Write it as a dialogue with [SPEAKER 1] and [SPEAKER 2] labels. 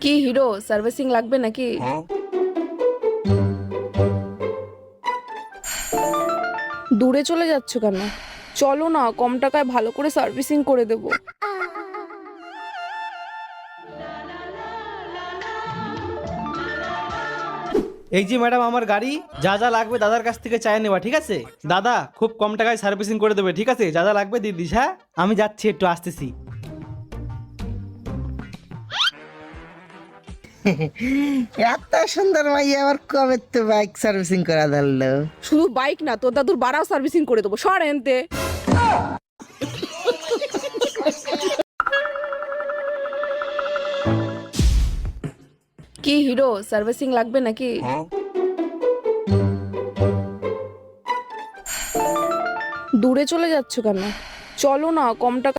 [SPEAKER 1] কি hero, servicing লাগবে নাকি? দূরে চলে যাচ্ছ কেন? চলো না, কম টাকায় ভালো করে সার্ভিসিং করে দেবো।
[SPEAKER 2] এই যে ম্যাডাম আমার গাড়ি, যা যা লাগবে দাদার কাছ থেকে চাই নেবা, ঠিক আছে? দাদা খুব কম টাকায় সার্ভিসিং করে দেবে, ঠিক আছে? যা যা লাগবে দিয়ে দিস। হ্যাঁ, আমি যাচ্ছি, একটু আসতেছি।
[SPEAKER 3] এত সুন্দর মাইয়া আবার কবে তো বাইক সার্ভিসিং করা ধরলো?
[SPEAKER 1] শুধু বাইক না, তোর দাদুর বাড়াও সার্ভিসিং করে দেবো, সর এনতে। কি হিরো, সার্ভিসিং লাগবে নাকি? দূরে চলে যাচ্ছ কেন? চলো না, কম টাকা